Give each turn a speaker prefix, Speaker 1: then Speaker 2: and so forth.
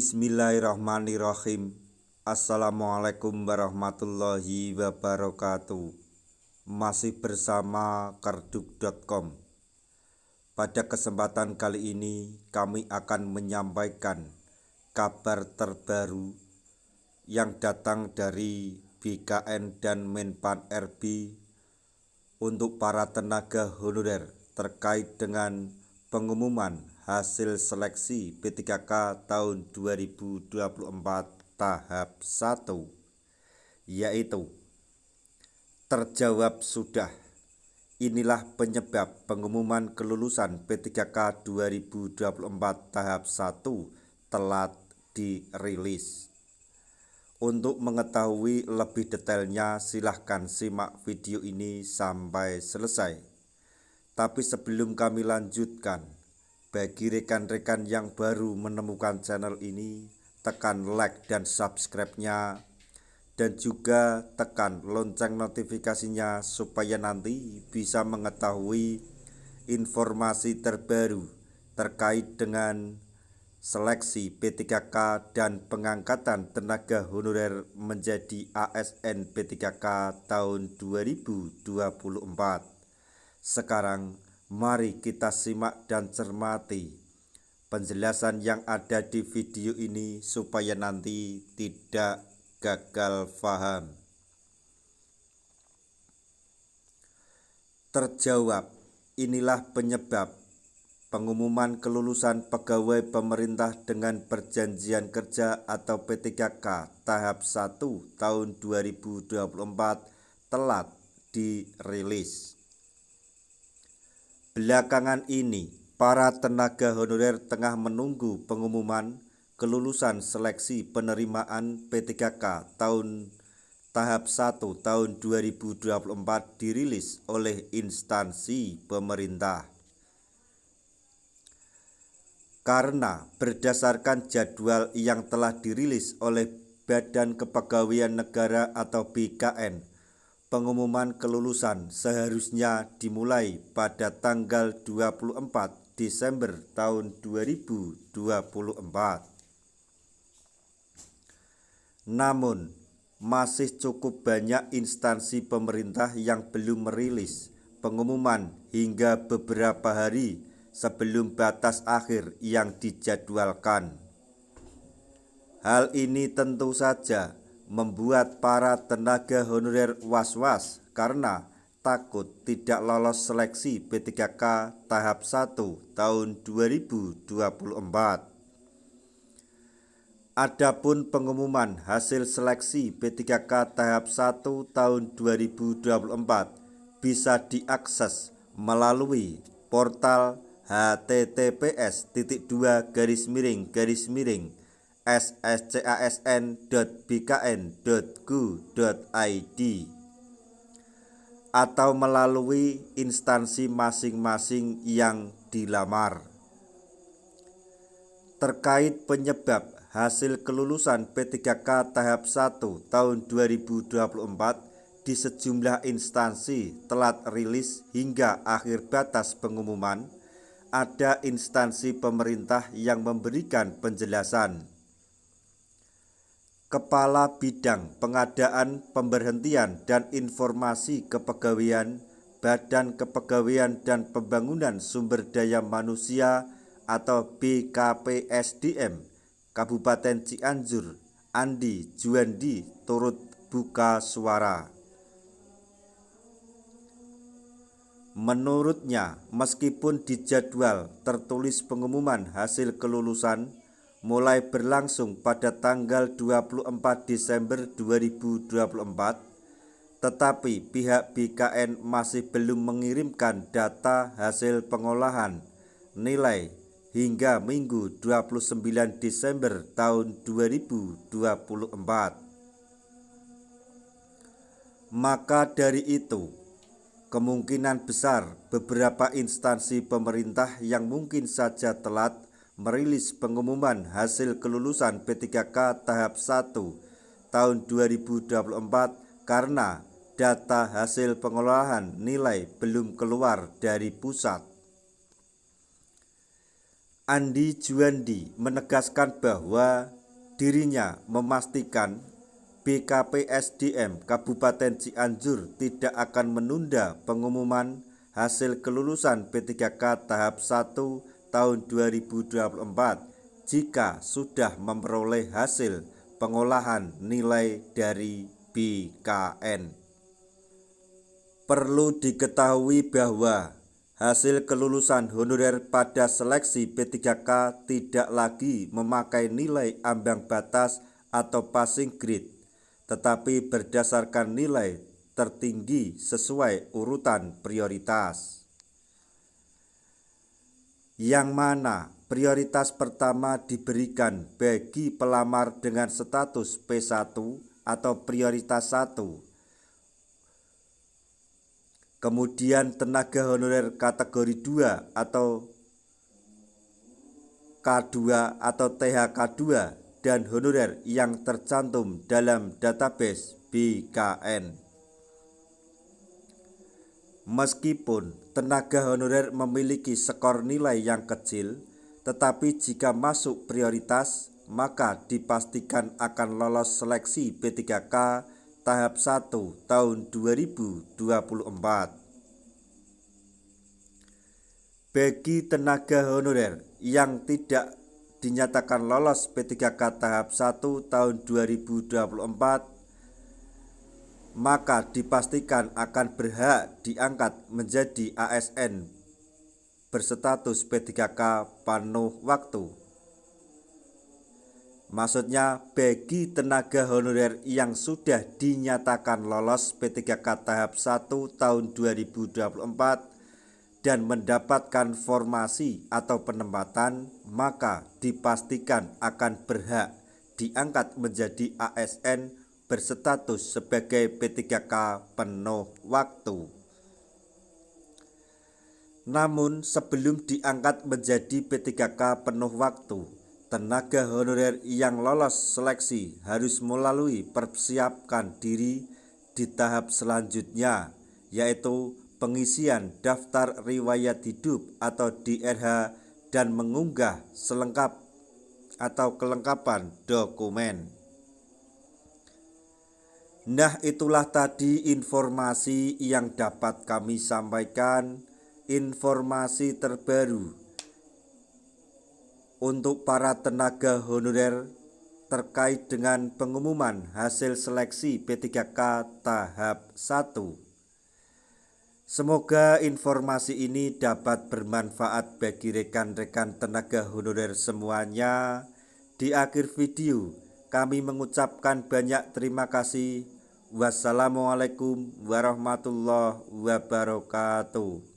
Speaker 1: Bismillahirrahmanirrahim. Assalamualaikum warahmatullahi wabarakatuh. Masih bersama karduk.com. Pada kesempatan kali ini kami akan menyampaikan kabar terbaru yang datang dari BKN dan Menpan RB untuk para tenaga honorer terkait dengan pengumuman hasil seleksi P3K tahun 2024 tahap 1, yaitu terjawab sudah. Inilah penyebab pengumuman kelulusan P3K 2024 tahap 1 telat dirilis. Untuk mengetahui lebih detailnya silahkan simak video ini sampai selesai. Tapi sebelum kami lanjutkan, bagi rekan-rekan yang baru menemukan channel ini, tekan like dan subscribe-nya, dan juga tekan lonceng notifikasinya supaya nanti bisa mengetahui informasi terbaru terkait dengan seleksi P3K dan pengangkatan tenaga honorer menjadi ASN P3K tahun 2024. Sekarang mari kita simak dan cermati penjelasan yang ada di video ini supaya nanti tidak gagal paham. Terjawab. Inilah penyebab pengumuman kelulusan pegawai pemerintah dengan perjanjian kerja atau P3K tahap 1 tahun 2024 telat dirilis. Belakangan ini, para tenaga honorer tengah menunggu pengumuman kelulusan seleksi penerimaan P3K tahap 1 tahun 2024 dirilis oleh instansi pemerintah. Karena berdasarkan jadwal yang telah dirilis oleh Badan Kepegawaian Negara atau BKN, pengumuman kelulusan seharusnya dimulai pada tanggal 24 Desember tahun 2024. Namun, masih cukup banyak instansi pemerintah yang belum merilis pengumuman hingga beberapa hari sebelum batas akhir yang dijadwalkan. Hal ini tentu saja membuat para tenaga honorer was-was karena takut tidak lolos seleksi P3K tahap 1 tahun 2024. Adapun pengumuman hasil seleksi P3K tahap 1 tahun 2024 bisa diakses melalui portal https://sscasn.bkn.go.id atau melalui instansi masing-masing yang dilamar. Terkait penyebab hasil kelulusan P3K tahap 1 tahun 2024 di sejumlah instansi telat rilis hingga akhir batas pengumuman, ada instansi pemerintah yang memberikan penjelasan. Kepala Bidang Pengadaan Pemberhentian dan Informasi Kepegawaian Badan Kepegawaian dan Pembangunan Sumber Daya Manusia atau BKPSDM Kabupaten Cianjur, Andi Juandi, turut buka suara. Menurutnya, meskipun di jadwal tertulis pengumuman hasil kelulusan mulai berlangsung pada tanggal 24 Desember 2024, tetapi pihak BKN masih belum mengirimkan data hasil pengolahan nilai hingga Minggu 29 Desember tahun 2024. Maka dari itu, kemungkinan besar beberapa instansi pemerintah yang mungkin saja telat merilis pengumuman hasil kelulusan P3K tahap 1 tahun 2024 karena data hasil pengolahan nilai belum keluar dari pusat. Andi Juandi menegaskan bahwa dirinya memastikan BKPSDM Kabupaten Cianjur tidak akan menunda pengumuman hasil kelulusan P3K tahap 1 tahun 2024 jika sudah memperoleh hasil pengolahan nilai dari BKN. Perlu diketahui bahwa hasil kelulusan honorer pada seleksi P3K tidak lagi memakai nilai ambang batas atau passing grade, tetapi berdasarkan nilai tertinggi sesuai urutan prioritas. Yang mana prioritas pertama diberikan bagi pelamar dengan status P1 atau prioritas 1. Kemudian tenaga honorer kategori 2 atau K2 atau THK2 dan honorer yang tercantum dalam database BKN. Meskipun tenaga honorer memiliki skor nilai yang kecil, tetapi jika masuk prioritas, maka dipastikan akan lolos seleksi P3K tahap 1 tahun 2024. Bagi tenaga honorer yang tidak dinyatakan lolos P3K tahap 1 tahun 2024, maka dipastikan akan berhak diangkat menjadi ASN berstatus P3K penuh waktu. Maksudnya bagi tenaga honorer yang sudah dinyatakan lolos P3K tahap 1 tahun 2024 dan mendapatkan formasi atau penempatan, maka dipastikan akan berhak diangkat menjadi ASN berstatus sebagai P3K penuh waktu. Namun sebelum diangkat menjadi P3K penuh waktu, tenaga honorer yang lolos seleksi harus melalui persiapkan diri di tahap selanjutnya, yaitu pengisian daftar riwayat hidup atau DRH dan mengunggah selengkap atau kelengkapan dokumen. Nah, itulah tadi informasi yang dapat kami sampaikan, informasi terbaru untuk para tenaga honorer terkait dengan pengumuman hasil seleksi P3K tahap 1. Semoga informasi ini dapat bermanfaat bagi rekan-rekan tenaga honorer semuanya. Di akhir video, kami mengucapkan banyak terima kasih. Wassalamualaikum warahmatullahi wabarakatuh.